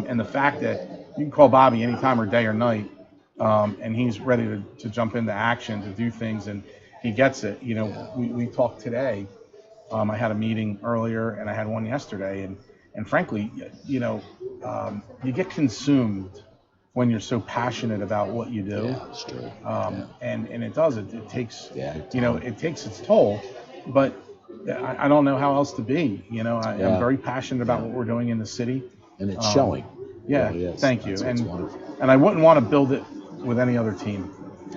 And the fact that you can call Bobby anytime or day or night, and he's ready to jump into action, to do things, and he gets it. You know, we talked today. I had a meeting earlier, and I had one yesterday, and frankly, you know, you get consumed when you're so passionate about what you do. Yeah, that's true. And it does. It takes, you know, it takes its toll, but I don't know how else to be. You know, I'm very passionate about what we're doing in the city. And it's showing. Yeah, Really is. thank you. That's wonderful. And I wouldn't want to build it with any other team.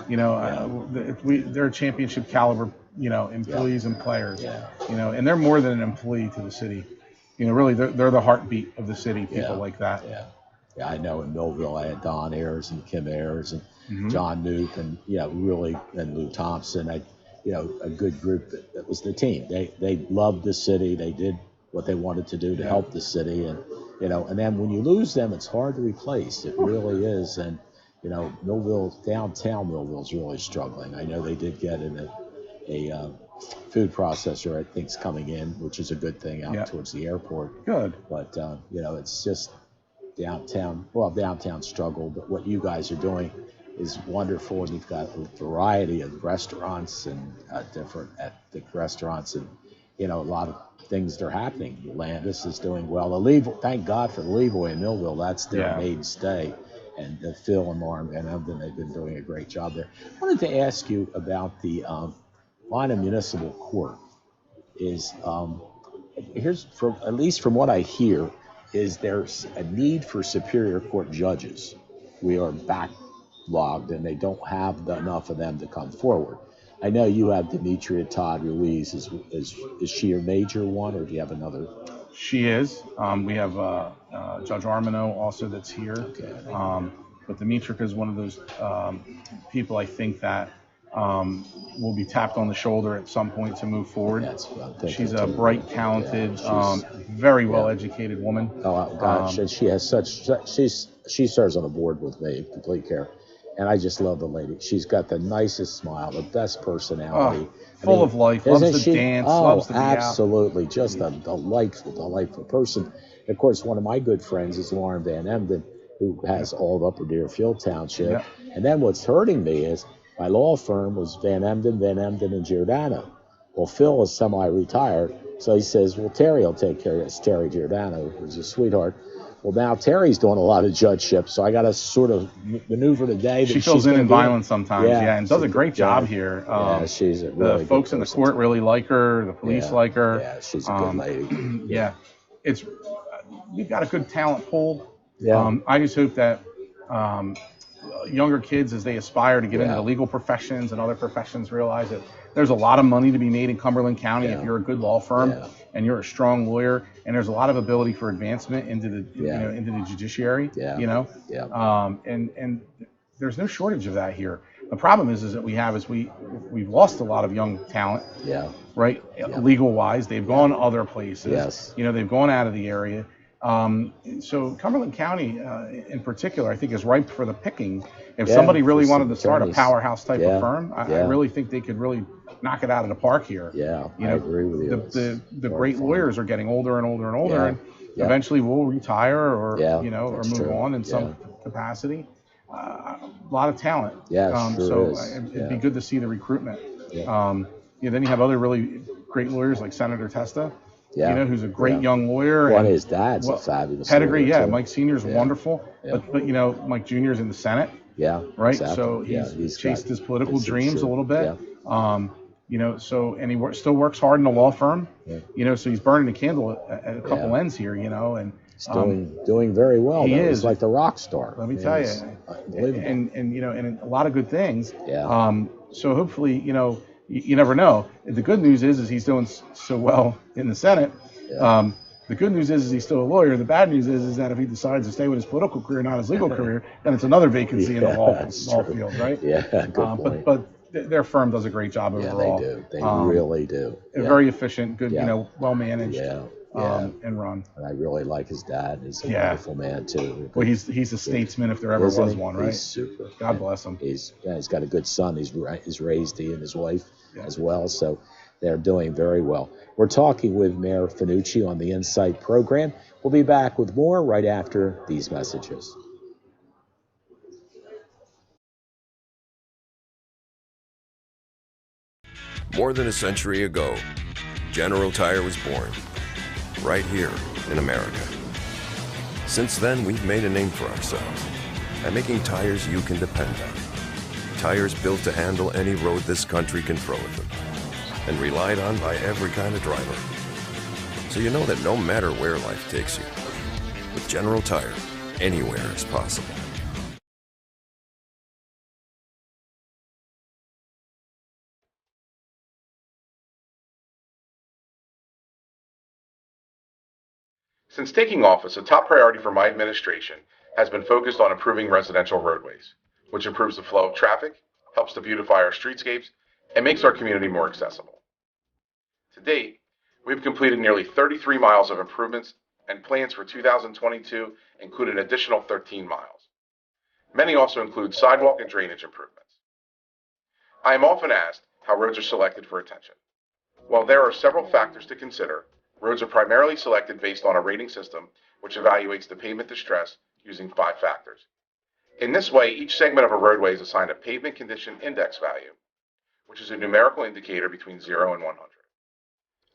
You know, they're championship caliber, you know, employees and players. Yeah. You know, and they're more than an employee to the city. You know, really, they're the heartbeat of the city. People like that. Yeah. Yeah, I know in Millville I had Don Ayers and Kim Ayers and John Newt and really, and Lou Thompson. A good group that was the team. They loved the city. They did what they wanted to do to help the city, and and then when you lose them, it's hard to replace. It really is. And Millville, downtown Millville is really struggling. I know they did get in a food processor, I think, is coming in, which is a good thing out towards the airport. Good. But it's just downtown struggle, but what you guys are doing is wonderful, and you've got a variety of restaurants and different ethnic restaurants, and a lot of things that are happening. Landis is doing well. Thank God for the Levoy in Millville. That's their mainstay, and Phil and Lauren Van Emden, they've been doing a great job there. I wanted to ask you about the line of municipal court. Is at least from what I hear, is there's a need for Superior Court judges. We are backlogged, and they don't have enough of them to come forward. I know you have Demetria Todd Ruiz. Is she your major one, or do you have another? She is. We have Judge Armino also that's here. Okay. But Demetria is one of those people, I think, that will be tapped on the shoulder at some point to move forward. That's what I'm thinking. She's a bright, talented, very well-educated woman. Oh gosh, and she has she serves on the board with me, Complete Care, and I just love the lady. She's got the nicest smile, the best personality, full of life, loves to dance, loves to be out. Absolutely, just a delightful person. Of course, one of my good friends is Lauren Van Emden, who has all of Upper Deerfield Township. Yep. And then what's hurting me is my law firm was Van Emden, and Giordano. Well, Phil is semi-retired, so he says, well, Terry will take care of this. Terry Giordano, who's a sweetheart. Well, now Terry's doing a lot of judgeships, so I got to sort of maneuver today. She fills in violence sometimes, and does a great job here. She's a really the folks in the court really like her. The police like her. Yeah, she's a good lady. It's we've got a good talent pool. Yeah. I just hope that younger kids, as they aspire to get into the legal professions and other professions, realize that there's a lot of money to be made in Cumberland County if you're a good law firm and you're a strong lawyer, and there's a lot of ability for advancement into the into the judiciary. And there's no shortage of that here. The problem is that we've lost a lot of young talent. Right. Legal wise, they've gone other places. They've gone out of the area. So Cumberland County, in particular, I think is ripe for the picking. If somebody really wanted to start a powerhouse type of firm, I really think they could really knock it out of the park here. I agree with you. The great lawyers are getting older and older and older, and eventually will retire or or move on in some capacity. A lot of talent. It'd be good to see the recruitment. Then you have other really great lawyers like Senator Testa. Who's a great young lawyer. And his dad's a fabulous pedigree. lawyer, Mike Sr.'s wonderful. But Mike Jr.'s in the Senate. Right. Exactly. So he's chased his political dreams a little bit. And he still works hard in the law firm. So he's burning the candle at a couple ends here. And he's doing very well. He is He's like the rock star. Let me tell you. And a lot of good things. So hopefully, you never know. The good news is he's doing so well in the Senate. The good news is he's still a lawyer. The bad news is that if he decides to stay with his political career, not his legal career, then it's another vacancy in the law field, right? Good point. But their firm does a great job overall. Yeah, they do. They really do. Very efficient, good, well managed. And run. And I really like his dad. He's a wonderful man too. Well, he's a statesman if there ever was one, right? He's super. God bless him. He's got a good son. He's raised he and his wife as well. So They're doing very well. We're talking with Mayor Fanucci on the Insight program. We'll be back with more right after these messages. More than a century ago, General Tire was born, right here in America. Since then, we've made a name for ourselves by making tires you can depend on. Tires built to handle any road this country can throw at them, and relied on by every kind of driver. So you know that no matter where life takes you, with General Tire, anywhere is possible. Since taking office, a top priority for my administration has been focused on improving residential roadways, which improves the flow of traffic, helps to beautify our streetscapes, and makes our community more accessible. To date, we've completed nearly 33 miles of improvements, and plans for 2022 include an additional 13 miles. Many also include sidewalk and drainage improvements. I am often asked how roads are selected for attention. While there are several factors to consider, roads are primarily selected based on a rating system which evaluates the pavement distress using 5 factors. In this way, each segment of a roadway is assigned a pavement condition index value, which is a numerical indicator between 0 and 100.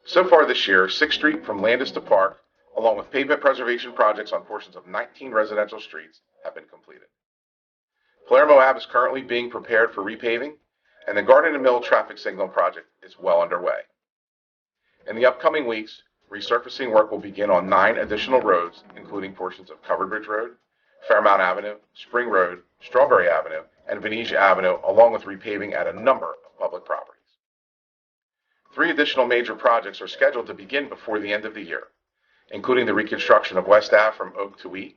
So far this year, 6th Street from Landis to Park, along with pavement preservation projects on portions of 19 residential streets, have been completed. Palermo Ave is currently being prepared for repaving, and the Garden and Mill traffic signal project is well underway. In the upcoming weeks, resurfacing work will begin on 9 additional roads, including portions of Covered Bridge Road, Fairmount Avenue, Spring Road, Strawberry Avenue, and Venetia Avenue, along with repaving at a number of public properties. 3 additional major projects are scheduled to begin before the end of the year, including the reconstruction of West Ave from Oak to Wheat,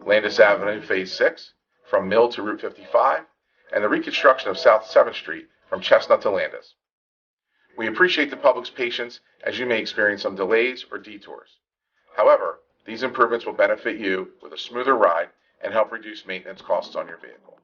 Landis Avenue Phase 6, from Mill to Route 55, and the reconstruction of South 7th Street from Chestnut to Landis. We appreciate the public's patience as you may experience some delays or detours. However, these improvements will benefit you with a smoother ride and help reduce maintenance costs on your vehicle.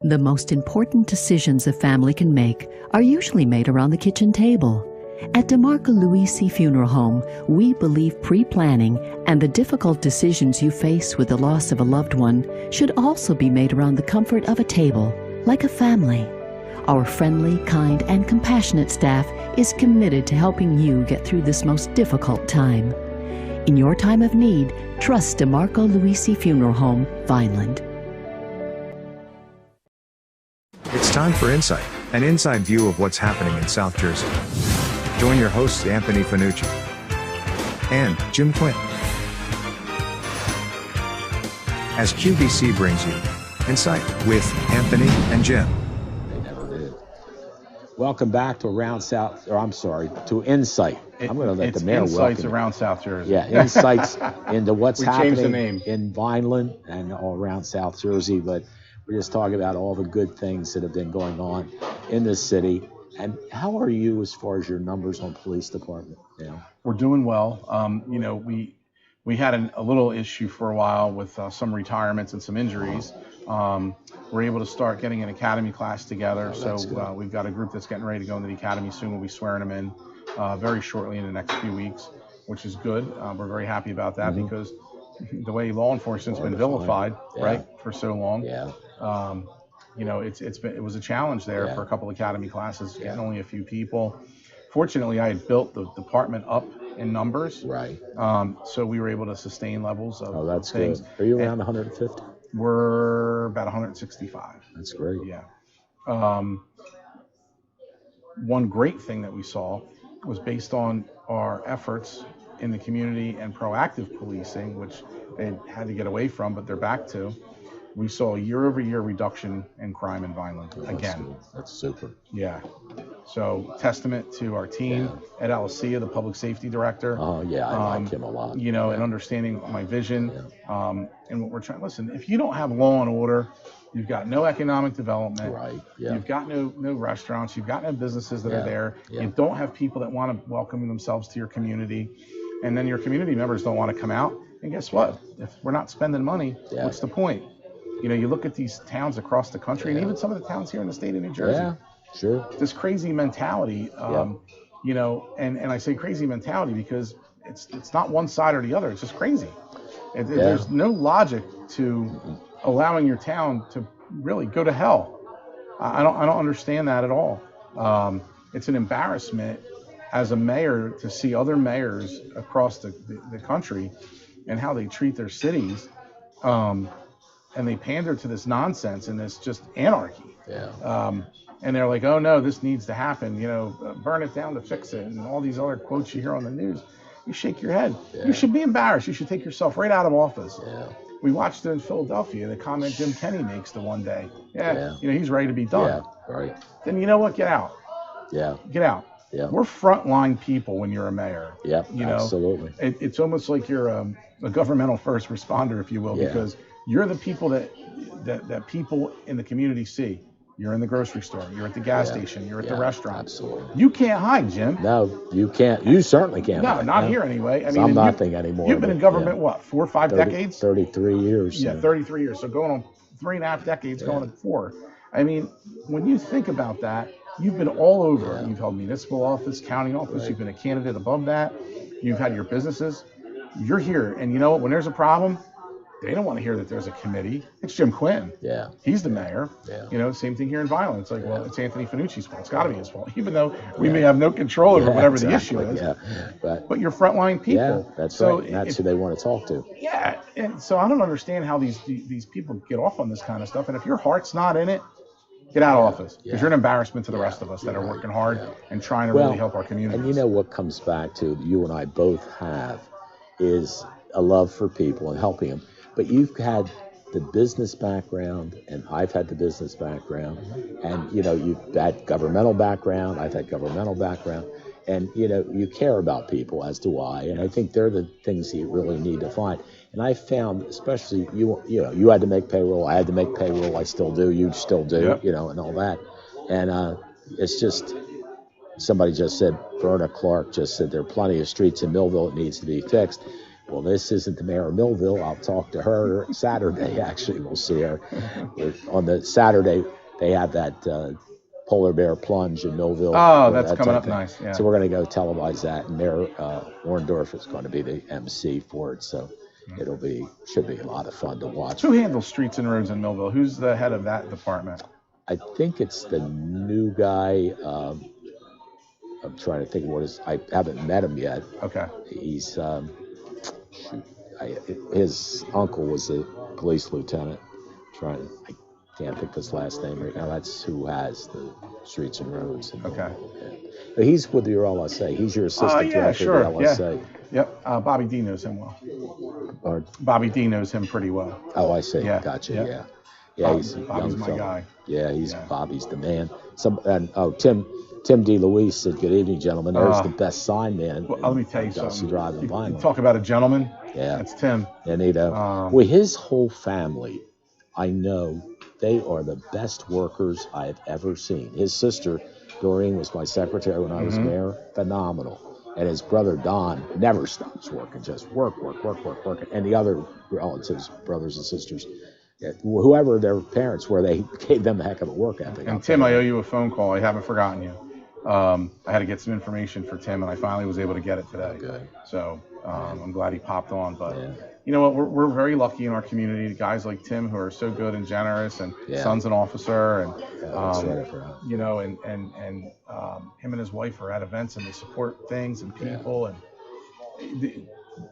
The most important decisions a family can make are usually made around the kitchen table. At DeMarco Luisi Funeral Home, we believe pre-planning and the difficult decisions you face with the loss of a loved one should also be made around the comfort of a table, like a family. Our friendly, kind, and compassionate staff is committed to helping you get through this most difficult time. In your time of need, trust DeMarco Luisi Funeral Home, Vineland. It's time for Insight, an inside view of what's happening in South Jersey. Join your hosts Anthony Fanucci and Jim Quinn as QVC brings you Insight with Anthony and Jim. They never did. Welcome back to to Insight. I'm going to let the mayor welcome Insights around South Jersey. Yeah, insights into what's We changed the happening name. in Vineland and all around South Jersey, but we're just talking about all the good things that have been going on in this city. And how are you as far as your numbers on police department? Yeah. We're doing well. We had a little issue for a while with some retirements and some injuries. We're able to start getting an academy class together. So we've got a group that's getting ready to go into the academy soon. We'll be swearing them in very shortly in the next few weeks, which is good. We're very happy about that because the way law enforcement's been vilified, right, for so long. Yeah. It was a challenge there for a couple academy classes, getting only a few people. Fortunately, I had built the department up in numbers. Right. So we were able to sustain levels of that's things. good. Are you around 150? We're about 165. That's great. Yeah. One great thing that we saw was based on our efforts in the community and proactive policing, which they had to get away from, but they're back to. We saw a year-over-year reduction in crime in Vineland again. Good. That's super. Yeah. So testament to our team, Ed Alicia, the public safety director. Oh yeah, I like him a lot. And understanding my vision, and what we're trying. Listen, if you don't have law and order, you've got no economic development. Right. Yeah. You've got no restaurants. You've got no businesses that are there. Yeah. You don't have people that want to welcome themselves to your community, and then your community members don't want to come out And guess what? If we're not spending money, what's the point? You know, you look at these towns across the country, and even some of the towns here in the state of New Jersey. Yeah, sure. This crazy mentality, you know, and I say crazy mentality because it's not one side or the other. It's just crazy. There's no logic to allowing your town to really go to hell. I don't understand that at all. It's an embarrassment as a mayor to see other mayors across the country and how they treat their cities, and they pander to this nonsense and this just anarchy. And they're like, oh no, this needs to happen, you know, burn it down to fix it, and all these other quotes you hear on the news. You shake your head. You should be embarrassed. You should take yourself right out of office. We watched it in Philadelphia, the comment Jim Kenney makes the one day. You know, he's ready to be done. Then you know what? Get out. Get out. We're frontline people when you're a mayor. You know, absolutely. It's almost like you're a governmental first responder, if you will, because you're the people that people in the community see. You're in the grocery store. You're at the gas station. You're at the restaurant. Absolutely. You can't hide, Jim. No, you can't. You certainly can't. No, hide. not here anyway. I mean, I'm nothing anymore. You've been in government, what, 4 or 5 decades? 33 years. Yeah, 33 years. So going on 3.5 decades, going on 4. I mean, when you think about that, you've been all over. You've held municipal office, county office. You've been a candidate above that. You've had your businesses. You're here. And you know what? When there's a problem, they don't want to hear that there's a committee. It's Jim Quinn. He's the mayor. You know, same thing here in Violence. Like, well, it's Anthony Fanucci's fault. It's got to be his fault, even though we may have no control over whatever the issue is. But you're frontline people. That's right. And that's who they want to talk to. And so I don't understand how these people get off on this kind of stuff. And if your heart's not in it, get out of office, because you're an embarrassment to the rest of us that are working hard and trying to really help our community. And you know what comes back to, you and I both have, is a love for people and helping them. But you've had the business background, and I've had the business background, and you know, you've had governmental background, I've had governmental background, and you know, you care about people, as do I, and I think they're the things you really need to find. And I found, especially you know, you had to make payroll, I had to make payroll, I still do, you still do, you know, and all that. And it's just, somebody just said, Verna Clark just said, there are plenty of streets in Millville that needs to be fixed. Well, this isn't the mayor of Millville. I'll talk to her Saturday. Actually, we'll see her. On the Saturday, they have that polar bear plunge in Millville. Oh, that's coming up nice. So we're going to go televise that, and Mayor Orndorff is going to be the MC for it. So should be a lot of fun to watch. Who handles streets and roads in Millville? Who's the head of that department? I think it's the new guy. I'm trying to think of I haven't met him yet. Okay. He's his uncle was a police lieutenant. I can't think of his last name right now. That's who has the streets and roads. But he's with your LSA. He's your assistant director of the LSA. Yep. Bobby D knows him well. Bobby D knows him pretty well. Oh, I see. Gotcha. Yeah, he's Bobby's my guy. Yeah, Bobby's the man. Tim DeLuise said, "Good evening, gentlemen. There's the best sign man." Well, let me tell you something. You talk about a gentleman. That's Tim. And well, his whole family, I know, they are the best workers I have ever seen. His sister, Doreen, was my secretary when I was mayor. Phenomenal. And his brother, Don, never stops working, just work. And the other relatives, brothers and sisters, whoever their parents were, they gave them a heck of a work ethic. And Tim, I owe you a phone call. I haven't forgotten you. I had to get some information for Tim, and I finally was able to get it today. Good. So I'm glad he popped on. But you know what? We're very lucky in our community. Guys like Tim who are so good and generous, and son's an officer, and you know, and him and his wife are at events and they support things and people, and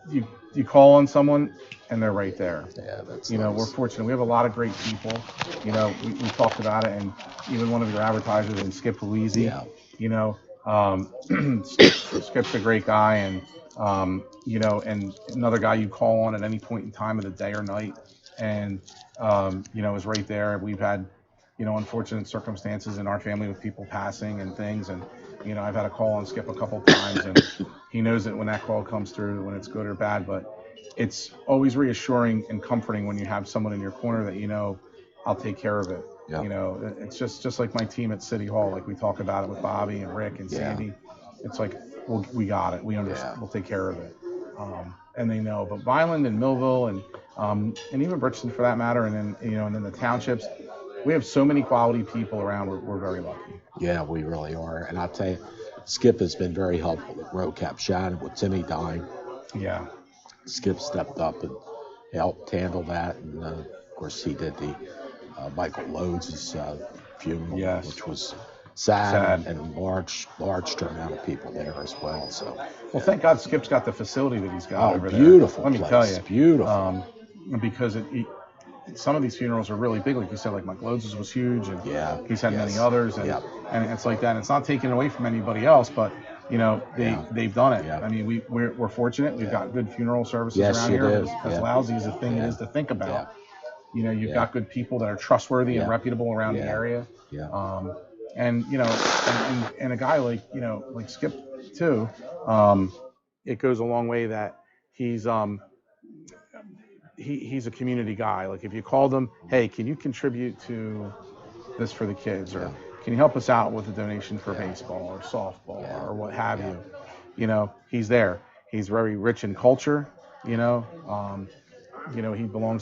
you call on someone and they're right there. That's you know, we're fortunate. We have a lot of great people. You know, we talked about it, and even one of your advertisers, and Skip Louisi. You know, Skip's a great guy, and you know, and another guy you call on at any point in time of the day or night, and you know, is right there. We've had, you know, unfortunate circumstances in our family with people passing and things, and you know, I've had a call on Skip a couple times, and he knows it when that call comes through, when it's good or bad. But it's always reassuring and comforting when you have someone in your corner that you know, I'll take care of it. You know, it's just like my team at City Hall, like we talk about it with Bobby and Rick and Sandy. It's like, we got it. We understand. We'll take care of it. and they know. But Vineland and Millville and even Bridgeton for that matter, and then the townships, we have so many quality people around. We're very lucky. Yeah, we really are. And I'll tell you, Skip has been very helpful at Road Cap Shannon with Timmy dying. Yeah. Skip stepped up and helped handle that. And of course, he did the Michael Lodes' funeral, Yes. which was sad and large turnout of people there as well. So, well, thank God Skip's got the facility that he's got over there. Beautiful. Let me place. tell you, Beautiful. Because some of these funerals are really big, like you said, like Mike Lodes' was huge, and he's had Yes. many others, and it's like that. And it's not taken away from anybody else, but they've done it. Yeah. I mean, we're fortunate. We've got good funeral services Yes, around you here. do. As lousy as the thing is to think about, you've got good people that are trustworthy and reputable around the area. Yeah. And and a guy like like Skip too, it goes a long way that he's he's a community guy. Like if you called him, hey, can you contribute to this for the kids, or can you help us out with a donation for baseball or softball or what have you? He's there. He's very rich in culture. He belongs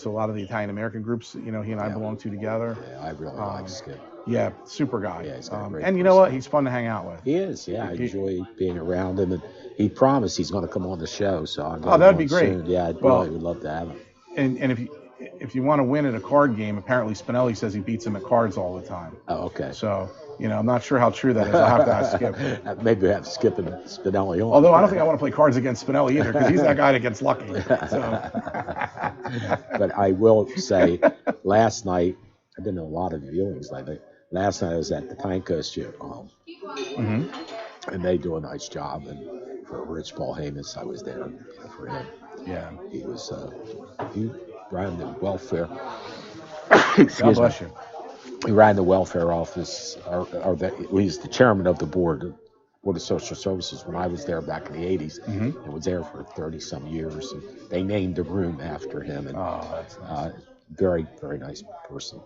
to a lot of the Italian American groups. He and I belong to together. Yeah, I really like Skip. Yeah, super guy. Yeah, he's got a great and you know what? He's fun to hang out with. He is. Yeah, I enjoy being around him, and he promised he's going to come on the show. So I'll Oh, that'd be great. Soon. Yeah, I'd really would love to have him. And if you want to win at a card game, apparently Spinelli says he beats him at cards all the time. Oh, okay. So I'm not sure how true that is. I'll have to ask Skip. Maybe have Skip and Spinelli on. Although I don't think I want to play cards against Spinelli either, because he's that guy that gets lucky. So. But I will say, last night I've been to a lot of viewings lately. Last night I was at the Pine Coast Funeral Home, and they do a nice job. And for Rich Paul Hamus, I was there for him. Yeah, he was he ran the welfare. God bless you. He ran the welfare office, he's the chairman of the board of social services when I was there back in the 80s. And was there for 30-some years. And they named the room after him. And, that's nice. Very, very nice person.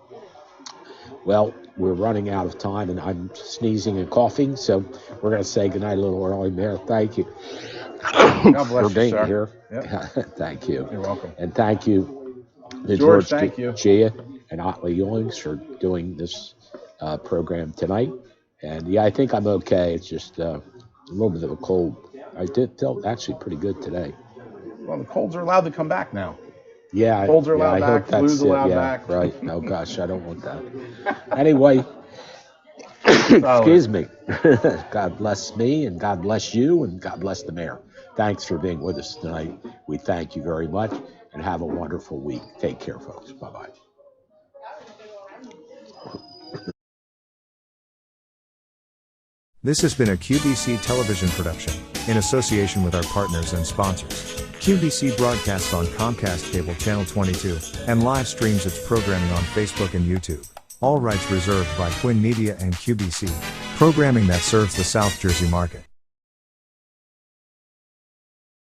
Well, we're running out of time, and I'm sneezing and coughing, so we're going to say goodnight a little early. Mayor, thank you for being here. Yep. Thank you. You're welcome. And thank you, George, thank you. Gia and Otley Ewings for doing this program tonight. And I think I'm okay. It's just a little bit of a cold. I did feel actually pretty good today. Well, the colds are allowed to come back now. Yeah, colds are allowed I back. Flu's allowed back. Right. Oh gosh, I don't want that. Anyway, excuse me. God bless me, and God bless you, and God bless the mayor. Thanks for being with us tonight. We thank you very much, and have a wonderful week. Take care, folks. Bye-bye. This has been a QBC television production, in association with our partners and sponsors. QBC broadcasts on Comcast Cable Channel 22, and live streams its programming on Facebook and YouTube. All rights reserved by Quinn Media and QBC, programming that serves the South Jersey market.